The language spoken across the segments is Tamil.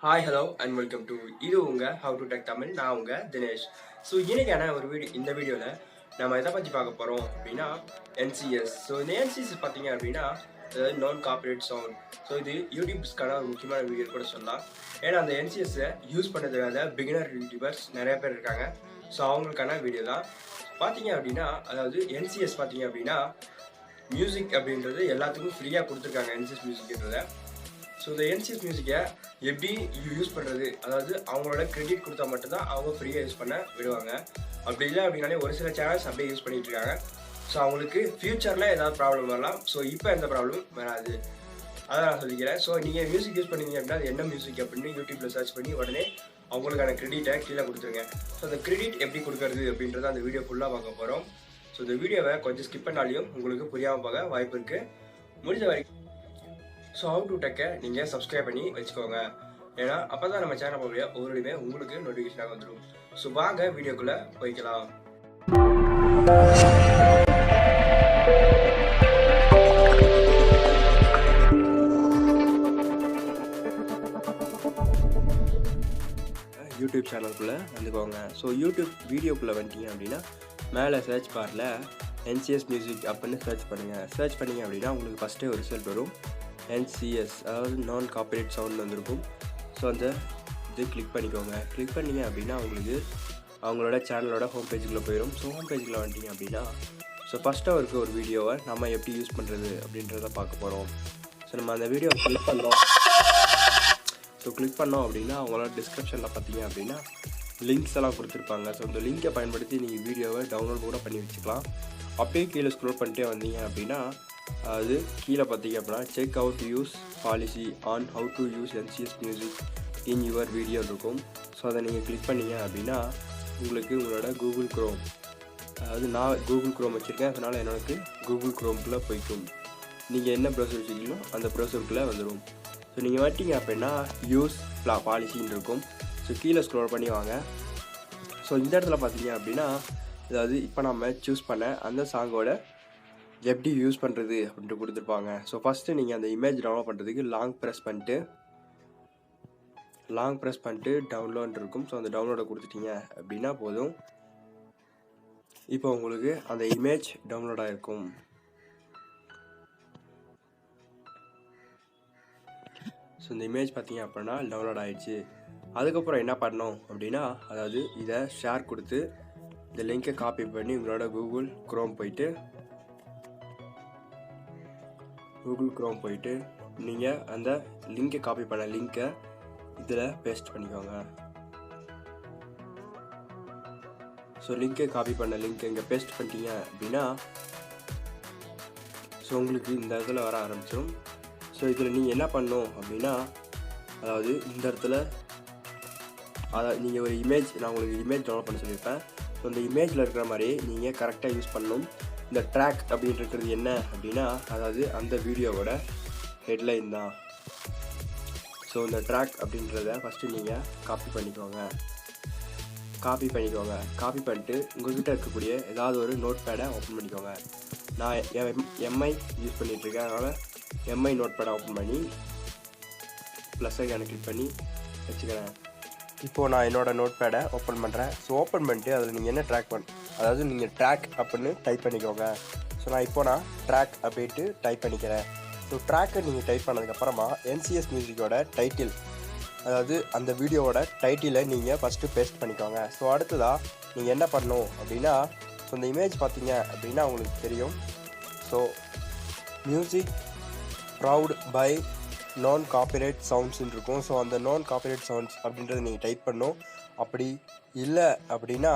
Hi, hello, and welcome to இது உங்க How to Tech தமிழ். நான் உங்க தினேஷ். ஸோ இன்னைக்கான ஒரு இந்த வீடியோவில் நம்ம எதை பற்றி பார்க்க போகிறோம் அப்படின்னா NCS. ஸோ இந்த NCS பார்த்தீங்க அப்படின்னா நான் கார்பரேட் சவுண்ட். ஸோ இது யூடியூப்ஸ்க்கான ஒரு முக்கியமான வீடியோ கூட சொல்லலாம். ஏன்னா அந்த NCSஐ யூஸ் பண்ணதுக்காக பிகினர் யூடியூபர்ஸ் நிறைய பேர் இருக்காங்க. ஸோ அவங்களுக்கான வீடியோ தான் பார்த்தீங்க அப்படின்னா, அதாவது NCS பார்த்தீங்க அப்படின்னா மியூசிக் அப்படின்றது எல்லாத்துக்கும் ஃப்ரீயாக கொடுத்துருக்காங்க NCS மியூசிக்ன்றத. ஸோ இந்த NCS மியூசிக்கை எப்படி யூஸ் பண்ணுறது, அதாவது அவங்களோட கிரெடிட் கொடுத்தா மட்டும்தான் அவங்க ஃப்ரீயாக யூஸ் பண்ண விடுவாங்க. அப்படி இல்லை அப்படின்னாலே ஒரு சில சேனல்ஸ் அப்படியே யூஸ் பண்ணிட்டு இருக்காங்க. ஸோ அவங்களுக்கு ஃப்யூச்சரில் ஏதாவது ப்ராப்ளம் வரலாம். ஸோ இப்போ எந்த ப்ராப்ளமும் வராது, அதான் நான் சொல்லிக்கிறேன். ஸோ நீங்கள் மியூசிக் யூஸ் பண்ணீங்க அப்படின்னா அது என்ன மியூசிக் அப்படின்னு யூடியூப்பில் சர்ச் பண்ணி உடனே அவங்களுக்கான கிரெடிட்டை கீழே கொடுத்துருங்க. ஸோ அந்த கிரெடிட் எப்படி கொடுக்கறது அப்படின்றத அந்த வீடியோ ஃபுல்லாக பார்க்க போகிறோம். ஸோ இந்த வீடியோவை கொஞ்சம் ஸ்கிப் பண்ணாலையும் உங்களுக்கு புரியாமல் போக வாய்ப்பு இருக்குது. முடிஞ்ச வரைக்கும் ஸோ How to Techஐ நீங்கள் சப்ஸ்கிரைப் பண்ணி வச்சுக்கோங்க. ஏன்னா அப்போ தான் நம்ம சேனல் போகிற ஒவ்வொருமே உங்களுக்கு நோட்டிஃபிகேஷனாக வந்துடும். ஸோ வாங்க வீடியோக்குள்ளே போய்க்கலாம். யூடியூப் சேனலுக்குள்ளே வந்துக்கோங்க. ஸோ யூடியூப் வீடியோக்குள்ளே வந்துட்டீங்க அப்படின்னா மேலே சர்ச் பாரில் NCS மியூசிக் அப்படின்னு சர்ச் பண்ணுங்கள். சர்ச் பண்ணிங்க அப்படின்னா உங்களுக்கு ஃபஸ்ட்டே ஒரு ரிசல்ட் வரும். NCS அதாவது நான் கார்பரேட் சவுண்ட் வந்திருக்கும். ஸோ அந்த இது கிளிக் பண்ணிக்கோங்க. கிளிக் பண்ணிங்க அப்படின்னா உங்களுக்கு அவங்களோட சேனலோட ஹோம் பேஜுக்குள்ளே போயிடும். ஸோ ஹோம் பேஜில் வந்துட்டிங்க அப்படின்னா ஸோ ஃபஸ்ட்டாக இருக்க ஒரு வீடியோவை நம்ம எப்படி யூஸ் பண்ணுறது அப்படின்றத பார்க்க போகிறோம். ஸோ நம்ம அந்த வீடியோவை கிளிக் பண்ணோம். ஸோ கிளிக் பண்ணோம் அப்படின்னா அவங்களோட டிஸ்கிரிப்ஷனில் பார்த்தீங்க அப்படின்னா லிங்க்ஸ் எல்லாம் கொடுத்துருப்பாங்க. ஸோ அந்த லிங்கை பயன்படுத்தி நீங்கள் வீடியோவை டவுன்லோட் கூட பண்ணி வச்சுக்கலாம். அப்படியே கீழே ஸ்க்ரோல் பண்ணிட்டே வந்தீங்க அப்படின்னா அது கீழே பார்த்தீங்க அப்படின்னா check out use policy on how to use NCS music in your video இருக்கும். ஸோ அதை நீங்கள் கிளிக் பண்ணீங்க அப்படின்னா உங்களுக்கு உங்களோட கூகுள் க்ரோம், அதாவது நான் கூகுள் க்ரோம் வச்சுருக்கேன், அதனால் எனக்கு கூகுள் க்ரோம்குள்ளே போய்க்கும். நீங்கள் என்ன ப்ரௌசர் வச்சுருக்கீங்களோ அந்த ப்ரௌசருக்குள்ளே வந்துடும். ஸோ நீங்கள் வந்துட்டீங்க அப்படின்னா யூஸ் பாலிசின்னு இருக்கும். ஸோ கீழே ஸ்க்ரோல் பண்ணி வாங்க. ஸோ இந்த இடத்துல பார்த்தீங்க அப்படின்னா அதாவது இப்போ நம்ம சூஸ் பண்ண அந்த சாங்கோட எப்படி யூஸ் பண்ணுறது அப்படின்ட்டு கொடுத்துருப்பாங்க. ஸோ ஃபஸ்ட்டு நீங்கள் அந்த இமேஜ் டவுன்லோட் பண்ணுறதுக்கு லாங் ப்ரெஸ் பண்ணிட்டு டவுன்லோட் இருக்கும். ஸோ அந்த டவுன்லோடை கொடுத்துட்டீங்க அப்படின்னா போதும். இப்போ உங்களுக்கு அந்த இமேஜ் டவுன்லோட் ஆகிருக்கும். ஸோ இந்த இமேஜ் பார்த்தீங்க அப்படின்னா டவுன்லோட் ஆகிடுச்சு. அதுக்கப்புறம் என்ன பண்ணோம் அப்படின்னா, அதாவது இதை ஷேர் கொடுத்து இந்த லிங்கை காப்பி பண்ணி உங்களோட கூகுள் க்ரோம் போயிட்டு நீங்கள் அந்த லிங்கை காப்பி பண்ண லிங்கை இதில் பேஸ்ட் பண்ணிக்கோங்க. ஸோ லிங்கை காப்பி பண்ண லிங்கை இங்கே பேஸ்ட் பண்ணிட்டீங்க அப்படின்னா ஸோ உங்களுக்கு இந்த இடத்துல வர ஆரம்பிச்சிடும். ஸோ இதில் நீங்கள் என்ன பண்ணணும் அப்படின்னா, அதாவது இந்த இடத்துல அதாவது நீங்கள் ஒரு இமேஜ், நான் உங்களுக்கு இமேஜ் டவுன்லோட் பண்ண சொல்லியிருப்பேன். ஸோ இந்த இமேஜில் இருக்கிற மாதிரி நீங்கள் கரெக்டாக யூஸ் பண்ணணும். இந்த ட்ராக் அப்படின்னு இருக்கிறது என்ன அப்படின்னா, அதாவது அந்த வீடியோவோட ஹெட்லைன் தான். ஸோ இந்த ட்ராக் அப்படின்றத ஃபஸ்ட்டு நீங்கள் காப்பி பண்ணிக்கோங்க. காப்பி பண்ணிட்டு உங்கள்கிட்ட இருக்கக்கூடிய ஏதாவது ஒரு நோட் பேடை ஓப்பன் பண்ணிக்கோங்க. நான் MI யூஸ் பண்ணிகிட்ருக்கேன், அதனால் MI நோட் பேடை ஓப்பன் பண்ணி ப்ளஸ் ஐக்கானை கிளிக் பண்ணி வச்சுக்கிறேன். இப்போது நான் என்னோடய நோட் பேடை ஓப்பன் பண்ணுறேன். ஸோ ஓப்பன் பண்ணிட்டு அதில் நீங்கள் என்ன அதாவது நீங்கள் ட்ராக் அப்படின்னு டைப் பண்ணிக்கோங்க. ஸோ நான் ட்ராக் அப்படின்ட்டு டைப் பண்ணிக்கிறேன். ஸோ ட்ராக்கை நீங்கள் டைப் பண்ணதுக்கப்புறமா NCS மியூசிக்கோட டைட்டில், அதாவது அந்த வீடியோவோட டைட்டிலை நீங்கள் ஃபஸ்ட்டு பேஸ்ட் பண்ணிக்கோங்க. ஸோ அடுத்ததாக நீங்கள் என்ன பண்ணணும் அப்படின்னா, ஸோ இந்த இமேஜ் பார்த்தீங்க அப்படின்னா உங்களுக்கு தெரியும். ஸோ மியூசிக் ப்ரவுட் பை நான் காப்பிரைட் சவுண்ட்ஸ்ன்னு இருக்கும். ஸோ அந்த நான் காப்பிரைட் சவுண்ட்ஸ் அப்படின்றத நீங்கள் டைப் பண்ணணும். அப்படி இல்லை அப்படின்னா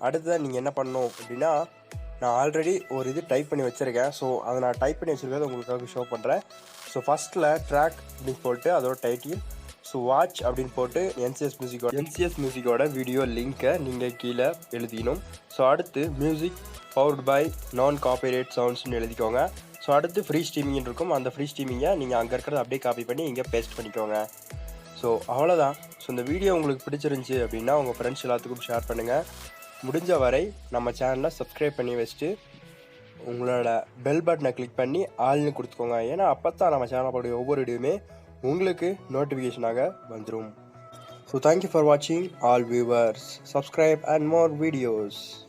அடுத்ததாக நீங்கள் என்ன பண்ணணும் அப்படின்னா, நான் ஆல்ரெடி ஒரு இது டைப் பண்ணி வச்சுருக்கேன். ஸோ அதை நான் டைப் பண்ணி வச்சுருக்கேன், உங்களுக்காக ஷோ பண்ணுறேன். ஸோ ஃபஸ்ட்டில் ட்ராக் அப்படின்னு போட்டு அதோட டைட்டில், ஸோ வாட்ச் அப்படின்னு போட்டு NCS மியூசிக்கோட வீடியோ லிங்க்கை நீங்கள் கீழே எழுதிக்கணும். ஸோ அடுத்து மியூசிக் பவர்ட் பை நான் காப்பிரைட் சவுண்ட்ஸ்னு எழுதிக்கோங்க. ஸோ அடுத்து ஃப்ரீ ஸ்ட்ரீமிங் இருக்கும். அந்த ஃப்ரீ ஸ்ட்ரீமிங்கை நீங்கள் அங்கே இருக்கிறத அப்படியே காப்பி பண்ணி இங்கே பேஸ்ட் பண்ணிக்கோங்க. ஸோ அவ்வளோதான். ஸோ இந்த வீடியோ உங்களுக்கு பிடிச்சிருந்துச்சி அப்படின்னா உங்கள் ஃப்ரெண்ட்ஸ் எல்லாத்துக்கும் ஷேர் பண்ணுங்கள். முடிஞ்ச வரை நம்ம சேனலை சப்ஸ்கிரைப் பண்ணி வச்சுட்டு உங்களோட பெல் பட்டனை கிளிக் பண்ணி ஆல்னு கொடுத்துக்கோங்க. ஏன்னா அப்போ தான் நம்ம சேனல் போடைய ஒவ்வொரு வீடியோவுமே உங்களுக்கு நோட்டிஃபிகேஷனாக வந்துடும். ஸோ தேங்க்யூ ஃபார் வாட்சிங் all viewers. Subscribe and more videos.